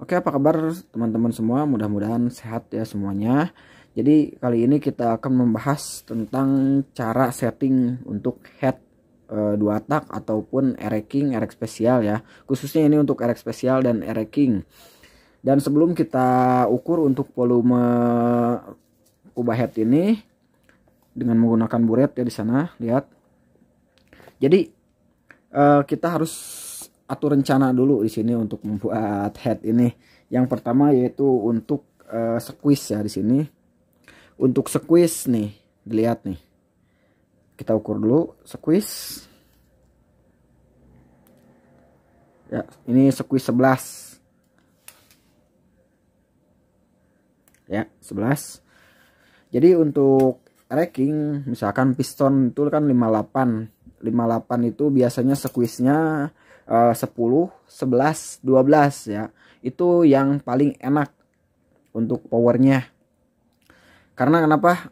Oke, apa kabar teman-teman semua? Mudah-mudahan sehat ya semuanya. Jadi kali ini kita akan membahas tentang cara setting untuk head 2 tak ataupun RX King, RX spesial ya. Khususnya ini untuk RX spesial dan RX King. Dan sebelum kita ukur untuk volume kubah head ini dengan menggunakan buret ya di sana, lihat. Jadi kita harus atur rencana dulu di sini untuk membuat head ini. Yang pertama yaitu untuk squeeze ya di sini. Untuk squeeze nih, dilihat nih. Kita ukur dulu squeeze. Ya, ini squeeze 11. Ya, 11. Jadi untuk racking misalkan piston itu kan 58. 58 itu biasanya squeeze-nya 10, 11, 12 ya. Itu yang paling enak untuk powernya. Karena kenapa?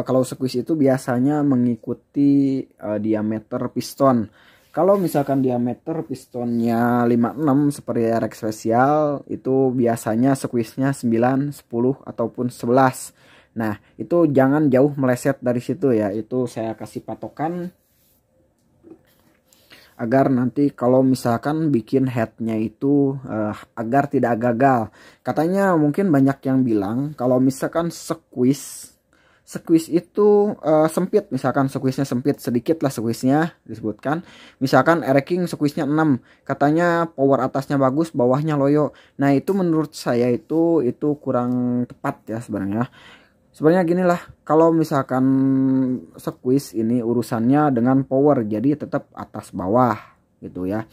Kalau squeeze itu biasanya mengikuti diameter piston. Kalau misalkan diameter pistonnya 56 seperti RX spesial, itu biasanya squeeze-nya 9, 10 ataupun 11. Nah, itu jangan jauh meleset dari situ ya. Itu saya kasih patokan agar nanti kalau misalkan bikin headnya itu agar tidak gagal. Katanya mungkin banyak yang bilang kalau misalkan squeeze itu sempit, misalkan squeeze-nya sempit sedikit lah, squeeze-nya disebutkan misalkan RX squeeze-nya 6, katanya power atasnya bagus bawahnya loyo. Nah itu menurut saya itu kurang tepat ya sebenarnya. Sebenarnya gini lah, kalau misalkan squeeze ini urusannya dengan power, jadi tetap atas bawah gitu ya.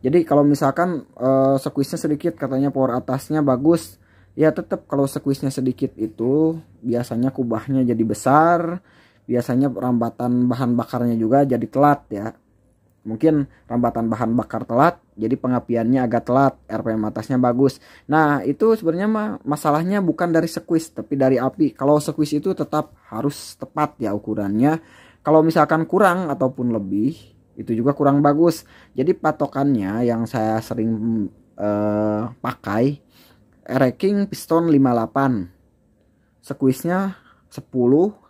Jadi kalau misalkan squeeze-nya sedikit katanya power atasnya bagus, ya tetap kalau squeeze-nya sedikit itu biasanya kubahnya jadi besar, biasanya rambatan bahan bakarnya juga jadi telat ya. Mungkin rambatan bahan bakar telat, jadi pengapiannya agak telat, RPM atasnya bagus. Nah itu sebenarnya masalahnya bukan dari squeeze tapi dari api. Kalau squeeze itu tetap harus tepat ya ukurannya. Kalau misalkan kurang ataupun lebih, itu juga kurang bagus. Jadi patokannya yang saya sering pakai RX piston 58, squeeze-nya 10,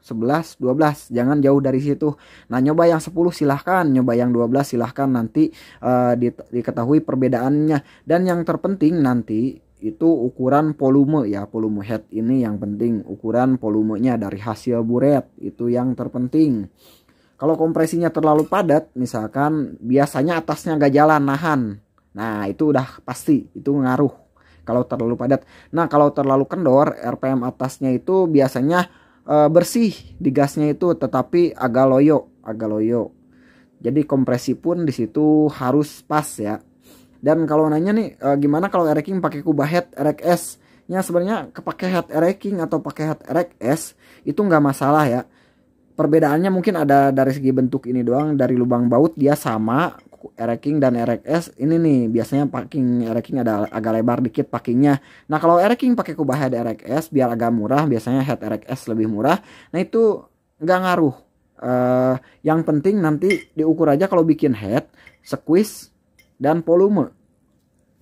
11, 12, jangan jauh dari situ. Nah nyoba yang 10 silahkan, nyoba yang 12 silahkan, nanti diketahui perbedaannya. Dan yang terpenting nanti itu ukuran volume ya, volume head ini yang penting, ukuran volumenya dari hasil buret itu yang terpenting. Kalau kompresinya terlalu padat misalkan, biasanya atasnya gak jalan nahan, nah itu udah pasti itu ngaruh kalau terlalu padat. Nah kalau terlalu kendor, RPM atasnya itu biasanya bersih di gasnya itu tetapi agak loyo. Jadi kompresi pun di situ harus pas ya. Dan kalau nanya nih gimana kalau RX pakai kubah head RX nya, sebenarnya kepake head RX atau pakai head RX itu nggak masalah ya. Perbedaannya mungkin ada dari segi bentuk ini doang, dari lubang baut dia sama. RX dan RX ini nih biasanya packing RX ada agak lebar dikit packingnya. Nah kalau RX pakai kubah head RX biar agak murah, biasanya head RX lebih murah. Nah itu nggak ngaruh. Yang penting nanti diukur aja kalau bikin head, squeeze dan volume.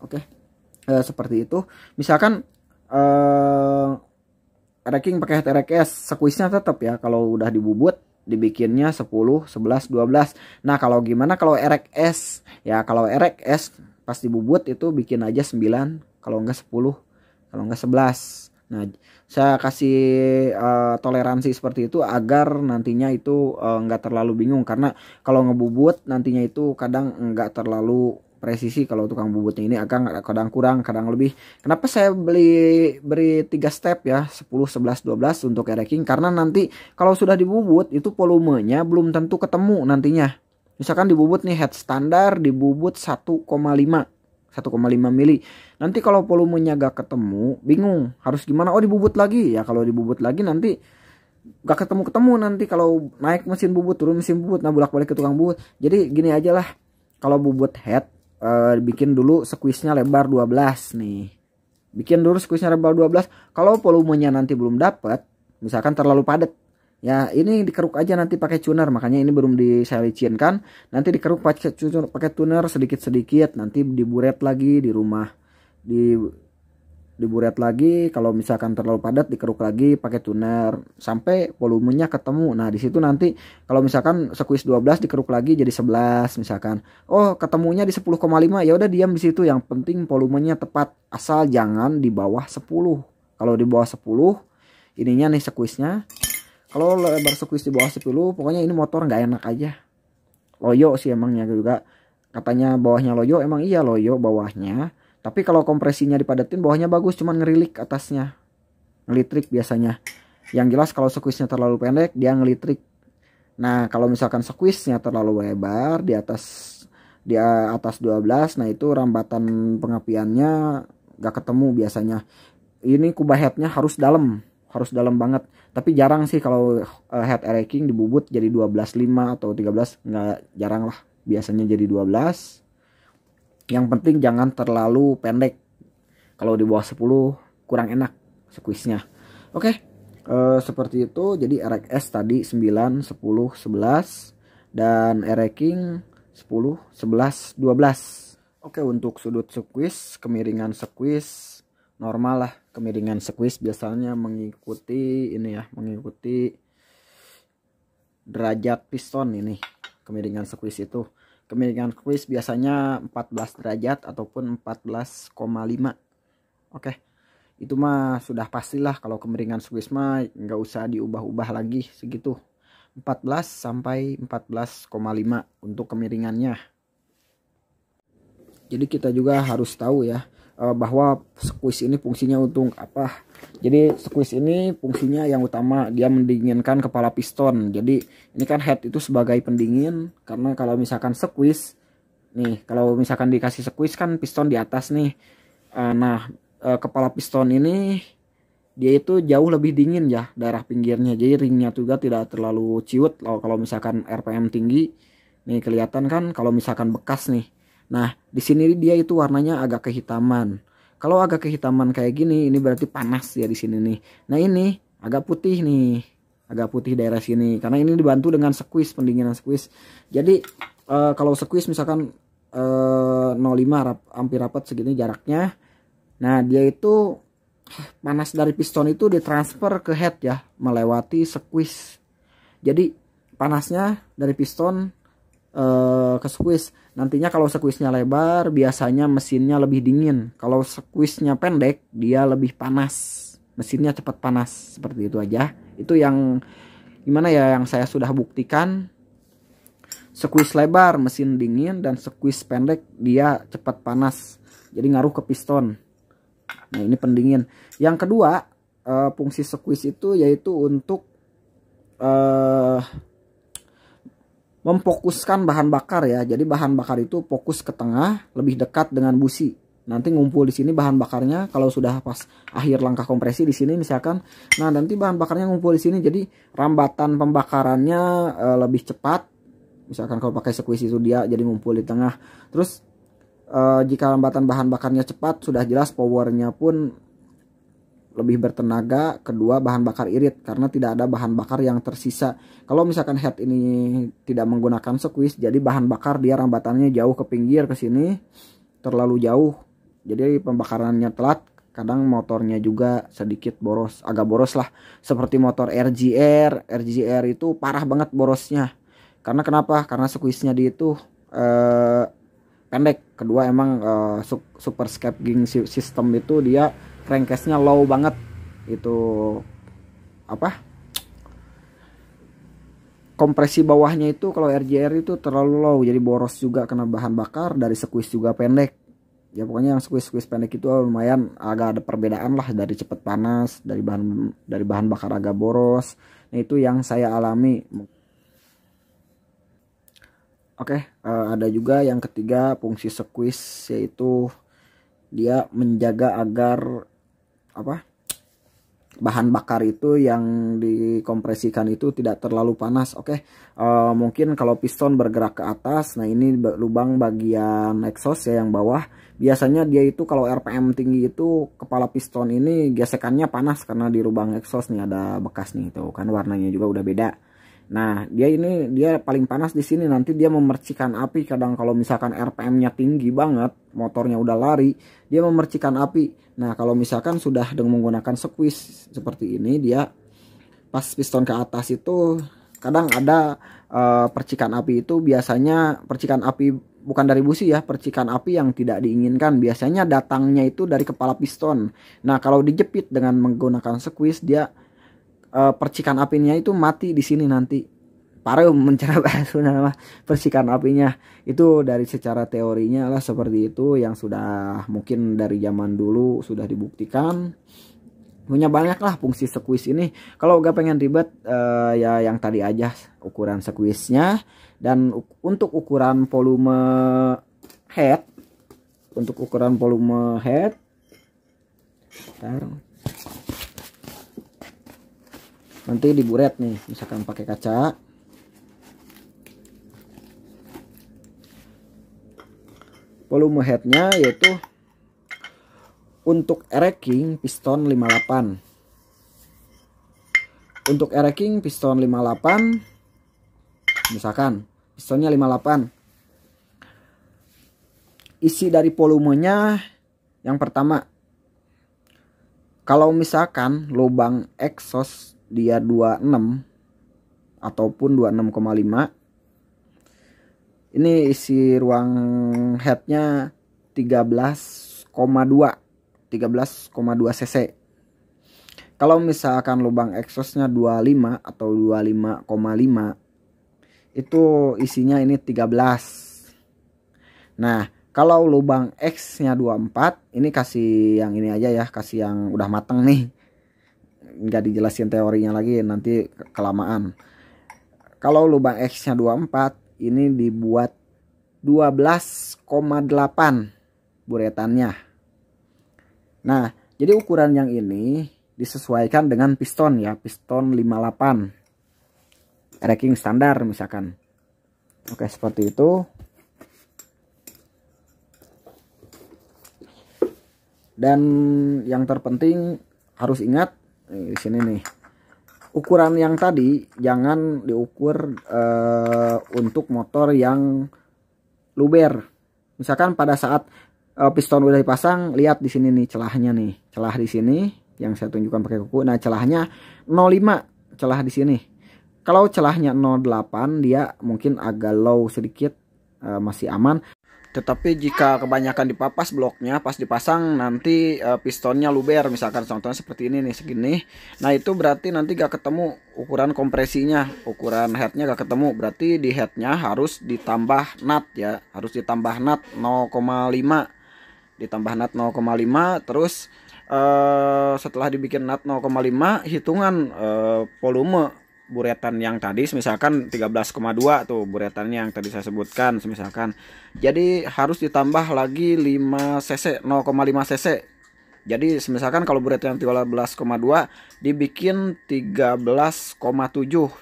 Oke, seperti itu. Misalkan RX pakai head RX, squeeze-nya tetap ya kalau udah dibubut dibikinnya 10, 11, 12. Nah kalau gimana kalau RX ya, kalau RX pas dibubut itu bikin aja 9, kalau enggak 10, kalau enggak 11. Nah saya kasih toleransi seperti itu agar nantinya itu enggak terlalu bingung, karena kalau ngebubut nantinya itu kadang enggak terlalu presisi kalau tukang bubutnya ini agak kadang kurang kadang lebih. Kenapa saya beri 3 step ya, 10 11 12 untuk ranking, karena nanti kalau sudah dibubut itu volumenya belum tentu ketemu nantinya. Misalkan dibubut nih head standar dibubut 1,5 mili. Nanti kalau volumenya gak ketemu, bingung harus gimana. Oh, dibubut lagi ya. Kalau dibubut lagi nanti gak ketemu nanti kalau naik mesin bubut turun mesin bubut, nah bolak-balik ke tukang bubut. Jadi gini aja lah, kalau bubut head bikin dulu squeeze-nya lebar 12 nih. Bikin dulu squeeze-nya lebar 12. Kalau volumenya nanti belum dapat, misalkan terlalu padat, ya ini dikeruk aja nanti pakai tuner. Makanya ini belum saya licinkan. Nanti dikeruk pakai tuner sedikit-sedikit, nanti diburet lagi di rumah. Diburet lagi, kalau misalkan terlalu padat dikeruk lagi pakai tuner sampai volumenya ketemu. Nah di situ nanti kalau misalkan squeeze 12 dikeruk lagi jadi 11 misalkan. Oh, ketemunya di 10,5, ya udah diam di situ. Yang penting volumenya tepat, asal jangan di bawah 10. Kalau di bawah 10 ininya nih squeeze-nya. Kalau lebar squeeze di bawah 10 pokoknya ini motor nggak enak aja. Loyo sih emangnya juga. Katanya bawahnya loyo, emang iya loyo bawahnya. Tapi kalau kompresinya dipadatin bawahnya bagus, cuman ngerilik atasnya. Ngelitrik biasanya. Yang jelas kalau squeeze-nya terlalu pendek dia ngelitrik. Nah, kalau misalkan squeeze-nya terlalu lebar di atas 12, nah itu rambatan pengapiannya gak ketemu biasanya. Ini kubah headnya harus dalam banget. Tapi jarang sih kalau head racking dibubut jadi 12,5 atau 13, nggak jarang lah. Biasanya jadi 12. Yang penting jangan terlalu pendek. Kalau di bawah 10 kurang enak squeeze-nya. Oke, seperti itu. Jadi RX tadi 9, 10, 11 dan racking 10, 11, 12. Oke, untuk sudut squeeze, kemiringan squeeze normal lah. Kemiringan squeeze biasanya mengikuti ini ya, mengikuti derajat piston ini. Kemiringan squeeze itu. Kemiringan squeeze biasanya 14 derajat ataupun 14,5. Oke. Itu mah sudah pastilah kalau kemiringan squeeze mah nggak usah diubah-ubah lagi segitu. 14 sampai 14,5 untuk kemiringannya. Jadi kita juga harus tahu ya bahwa squeeze ini fungsinya untuk apa. Jadi squeeze ini fungsinya yang utama dia mendinginkan kepala piston. Jadi ini kan head itu sebagai pendingin, karena kalau misalkan squeeze nih, kalau misalkan dikasih squeeze kan piston di atas nih. Kepala piston ini dia itu jauh lebih dingin ya daerah pinggirnya. Jadi ringnya juga tidak terlalu ciut kalau misalkan RPM tinggi. Nih kelihatan kan kalau misalkan bekas nih. Nah, di sini dia itu warnanya agak kehitaman. Kalau agak kehitaman kayak gini, ini berarti panas ya di sini nih. Nah, ini agak putih nih. Agak putih daerah sini karena ini dibantu dengan squeeze, pendinginan squeeze. Jadi, kalau squeeze misalkan 0,5 hampir rapat segini jaraknya. Nah, dia itu panas dari piston itu ditransfer ke head ya, melewati squeeze. Jadi, panasnya dari piston ke squeeze. Nantinya kalau squeeze-nya lebar biasanya mesinnya lebih dingin. Kalau squeeze-nya pendek dia lebih panas. Mesinnya cepat panas. Seperti itu aja. Itu yang gimana ya, yang saya sudah buktikan. Squeeze lebar mesin dingin dan squeeze pendek dia cepat panas. Jadi ngaruh ke piston. Nah, ini pendingin. Yang kedua, fungsi squeeze itu yaitu untuk memfokuskan bahan bakar ya. Jadi bahan bakar itu fokus ke tengah, lebih dekat dengan busi. Nanti ngumpul di sini bahan bakarnya kalau sudah pas akhir langkah kompresi di sini misalkan. Nah, nanti bahan bakarnya ngumpul di sini, jadi rambatan pembakarannya lebih cepat. Misalkan kalau pakai squeeze itu dia jadi ngumpul di tengah. Terus jika rambatan bahan bakarnya cepat, sudah jelas powernya pun lebih bertenaga. Kedua, bahan bakar irit karena tidak ada bahan bakar yang tersisa. Kalau misalkan head ini tidak menggunakan squeeze, jadi bahan bakar dia rambatannya jauh ke pinggir ke sini, terlalu jauh. Jadi pembakarannya telat, kadang motornya juga sedikit boros, agak boros lah. Seperti motor RGR itu parah banget borosnya. Karena kenapa? Karena squeeze-nya di itu pendek. Kedua, emang super scapegoing system itu dia crankcase-nya low banget. Itu apa? kompresi bawahnya itu kalau RJR itu terlalu low, jadi boros juga kena bahan bakar, dari squeeze juga pendek. Ya pokoknya yang squeeze pendek itu lumayan agak ada perbedaan lah, dari cepet panas, dari bahan bakar agak boros. Nah itu yang saya alami. Oke, ada juga yang ketiga fungsi squeeze, yaitu dia menjaga agar bahan bakar itu yang dikompresikan itu tidak terlalu panas. Oke, mungkin kalau piston bergerak ke atas, nah ini lubang bagian exhaust ya yang bawah. Biasanya dia itu kalau RPM tinggi itu kepala piston ini gesekannya panas karena di lubang exhaust nih ada bekas nih, tuh kan warnanya juga udah beda. Nah, dia paling panas di sini, nanti dia memercikan api. Kadang kalau misalkan RPM-nya tinggi banget, motornya udah lari, dia memercikan api. Nah, kalau misalkan sudah dengan menggunakan squeeze seperti ini, dia pas piston ke atas itu kadang ada percikan api. Itu biasanya percikan api bukan dari busi ya, percikan api yang tidak diinginkan. Biasanya datangnya itu dari kepala piston. Nah, kalau dijepit dengan menggunakan squeeze, dia percikan apinya itu mati di sini nanti. Pareum mencara bahasa nama percikan apinya itu dari secara teorinya lah seperti itu, yang sudah mungkin dari zaman dulu sudah dibuktikan. Punya banyak lah fungsi squeeze ini. Kalau gak pengen ribet ya yang tadi aja ukuran squeeze-nya. Dan untuk ukuran volume head, nanti diburet nih, misalkan pakai kaca. Volume headnya yaitu untuk ereking piston 58. Untuk ereking piston 58, misalkan pistonnya 58. Isi dari volumenya yang pertama, kalau misalkan lubang exhaust dia 26 ataupun 26,5, ini isi ruang headnya 13,2 cc. Kalau misalkan lubang exhaustnya 25 atau 25,5, itu isinya ini 13. Nah, kalau lubang X-nya 24, ini kasih yang ini aja ya, kasih yang udah mateng nih. Nggak dijelasin teorinya lagi, nanti kelamaan. Kalau lubang X-nya 24, ini dibuat 12,8 buretannya. Nah, jadi ukuran yang ini disesuaikan dengan piston ya, piston 58. Racking standar misalkan. Oke, seperti itu. Dan yang terpenting harus ingat di sini nih, ukuran yang tadi jangan diukur untuk motor yang luber. Misalkan pada saat piston udah dipasang, lihat di sini nih celahnya nih, celah di sini yang saya tunjukkan pakai kuku. Nah, celahnya 0,5 celah di sini. Kalau celahnya 0,8 dia mungkin agak low sedikit, masih aman. Tetapi jika kebanyakan dipapas bloknya pas dipasang, nanti pistonnya luber, misalkan contohnya seperti ini nih segini. Nah, itu berarti nanti gak ketemu ukuran kompresinya, ukuran headnya gak ketemu. Berarti di headnya harus ditambah nut ya, harus ditambah nut 0,5, ditambah nut 0,5. Terus setelah dibikin nut 0,5, hitungan volume buretan yang tadi, misalkan 13,2 tuh buretannya yang tadi saya sebutkan misalkan. Jadi harus ditambah lagi 5 cc, 0,5 cc. Jadi misalkan kalau buretan 13,2 dibikin 13,7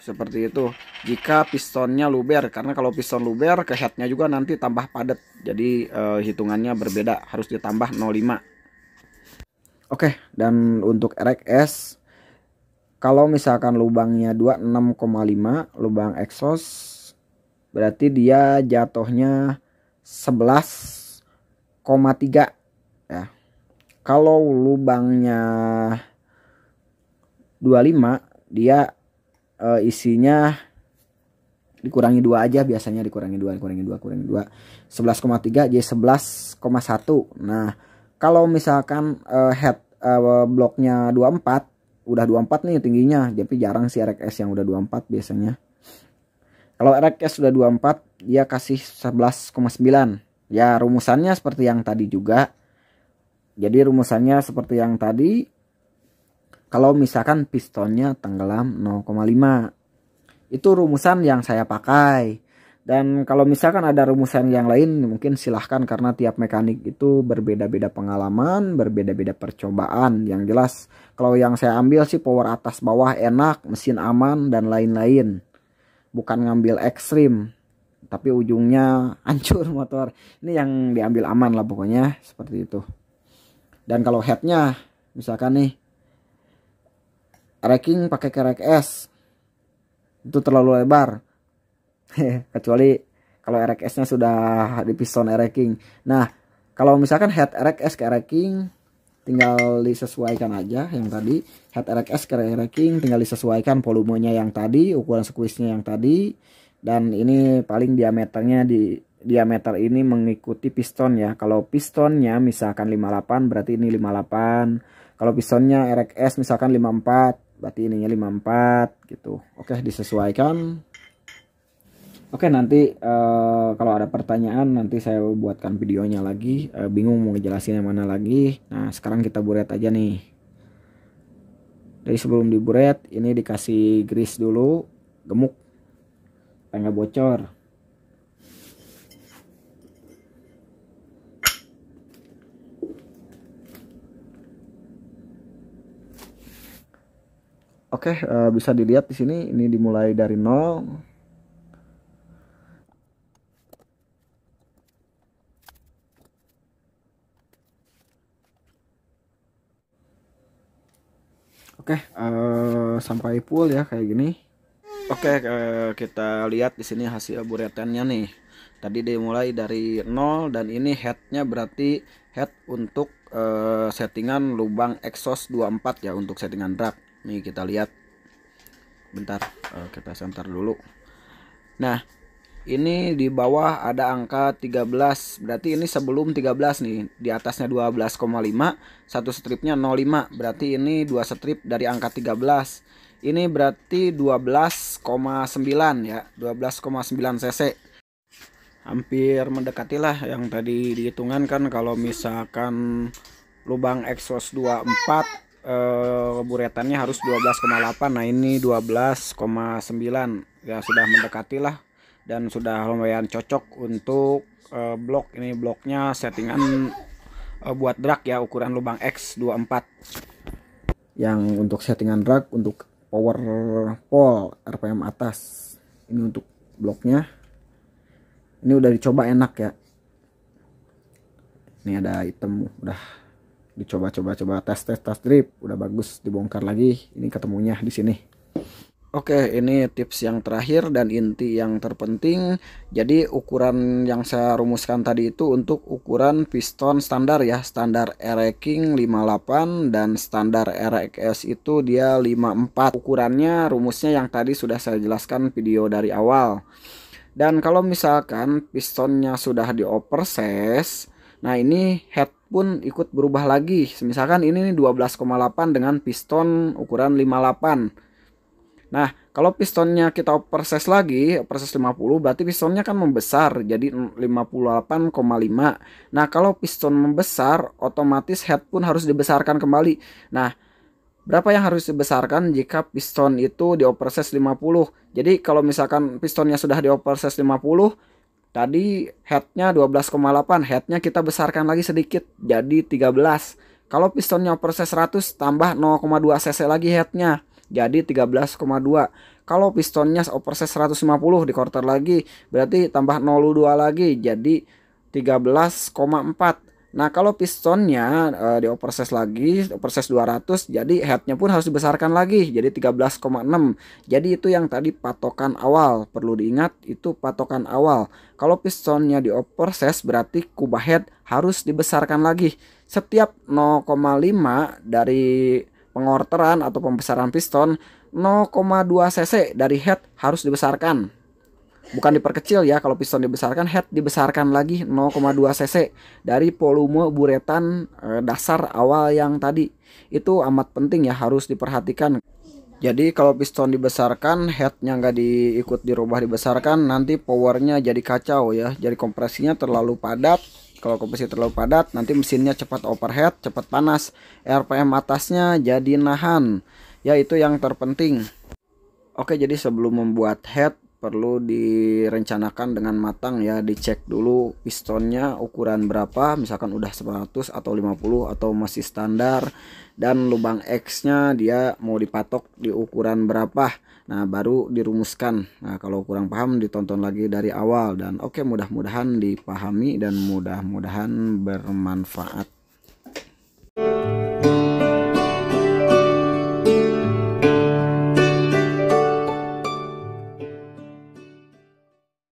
seperti itu. Jika pistonnya luber, karena kalau piston luber ke headnya juga nanti tambah padat. Jadi hitungannya berbeda, harus ditambah 0,5. Oke, dan untuk RX, kalau misalkan lubangnya 26,5 lubang exhaust, berarti dia jatuhnya 11,3 ya. Kalau lubangnya 25, dia isinya dikurangi 2 aja, biasanya dikurangi 2, 11,3 jadi 11,1. Nah, kalau misalkan head bloknya 24, udah 24 nih tingginya, tapi jarang sih RX yang udah 24 biasanya. Kalau RX sudah 24 dia kasih 11,9. Ya rumusannya seperti yang tadi juga. Jadi rumusannya seperti yang tadi. Kalau misalkan pistonnya tenggelam 0,5. Itu rumusan yang saya pakai. Dan kalau misalkan ada rumusan yang lain mungkin silahkan, karena tiap mekanik itu berbeda-beda pengalaman, berbeda-beda percobaan. Yang jelas kalau yang saya ambil sih power atas bawah enak, mesin aman dan lain-lain. Bukan ngambil ekstrim tapi ujungnya hancur motor. Ini yang diambil aman lah pokoknya, seperti itu. Dan kalau headnya misalkan nih racking pakai kerek S itu terlalu lebar. Kecuali kalau RX nya sudah di piston racking. Nah kalau misalkan head RX ke racking tinggal disesuaikan aja yang tadi. Head RX ke racking tinggal disesuaikan volumenya yang tadi, ukuran squeeze-nya yang tadi. Dan ini paling diameternya, di diameter ini mengikuti piston ya. Kalau pistonnya misalkan 58 berarti ini 58. Kalau pistonnya RX misalkan 54 berarti ininya 54 gitu. Oke, disesuaikan. Oke, nanti kalau ada pertanyaan nanti saya buatkan videonya lagi. Bingung mau ngejelasin yang mana lagi. Nah sekarang kita buret aja nih. Jadi sebelum diburet ini dikasih grease dulu, gemuk supaya nggak bocor. Oke, bisa dilihat di sini ini dimulai dari 0. Oke, sampai full ya kayak gini. Oke, kita lihat di sini hasil buretannya nih. Tadi dimulai dari 0 dan ini headnya berarti head untuk settingan lubang exhaust 24 ya, untuk settingan drag. Nih kita lihat. Bentar, kita center dulu. Nah, ini di bawah ada angka 13. Berarti ini sebelum 13 nih. Di atasnya 12,5, satu stripnya 0,5. Berarti ini dua strip dari angka 13. Ini berarti 12,9 ya, 12,9 cc. Hampir mendekati lah yang tadi dihitungan kan. Kalau misalkan lubang exhaust 24 buretannya harus 12,8. Nah ini 12,9 ya, sudah mendekati lah dan sudah lumayan cocok untuk blok. Ini bloknya settingan buat drag ya, ukuran lubang X24. Yang untuk settingan drag untuk power pole RPM atas. Ini untuk bloknya. Ini udah dicoba enak ya. Ini ada item, udah dicoba-coba tes drip, udah bagus, dibongkar lagi. Ini ketemunya di sini. Oke, ini tips yang terakhir dan inti yang terpenting. Jadi ukuran yang saya rumuskan tadi itu untuk ukuran piston standar ya. Standar racking 58 dan standar RX itu dia 54. Ukurannya rumusnya yang tadi sudah saya jelaskan video dari awal. Dan kalau misalkan pistonnya sudah di oversize, nah ini head pun ikut berubah lagi. Misalkan ini 12,8 dengan piston ukuran 58. Nah, kalau pistonnya kita oversize lagi, oversize 50, berarti pistonnya kan membesar jadi 58,5. Nah, kalau piston membesar, otomatis head pun harus dibesarkan kembali. Nah, berapa yang harus dibesarkan jika piston itu di oversize 50? Jadi kalau misalkan pistonnya sudah di oversize 50, tadi headnya 12,8, headnya kita besarkan lagi sedikit jadi 13. Kalau pistonnya oversize 100 tambah 0,2 cc lagi headnya jadi 13,2. Kalau pistonnya oversize 150 di quarter lagi berarti tambah 0,2 lagi jadi 13,4. Nah kalau pistonnya di oversize lagi, oversize 200, jadi headnya pun harus dibesarkan lagi jadi 13,6. Jadi itu yang tadi patokan awal, perlu diingat itu patokan awal. Kalau pistonnya di oversize berarti kubah head harus dibesarkan lagi. Setiap 0,5 dari pengorteran atau pembesaran piston, 0,2 cc dari head harus dibesarkan. Bukan diperkecil ya, kalau piston dibesarkan, head dibesarkan lagi 0,2 cc dari volume buretan dasar awal yang tadi. Itu amat penting ya, harus diperhatikan. Jadi kalau piston dibesarkan, headnya nggak diikut dirubah dibesarkan, nanti powernya jadi kacau ya. Jadi kompresinya terlalu padat. Kalau kompresi terlalu padat, nanti mesinnya cepat overheat, cepat panas. RPM atasnya jadi nahan. Ya itu yang terpenting. Oke, jadi sebelum membuat head perlu direncanakan dengan matang ya, dicek dulu pistonnya ukuran berapa, misalkan udah 100 atau 50 atau masih standar, dan lubang X-nya dia mau dipatok di ukuran berapa. Nah, baru dirumuskan. Nah, kalau kurang paham ditonton lagi dari awal dan oke, mudah-mudahan dipahami dan mudah-mudahan bermanfaat.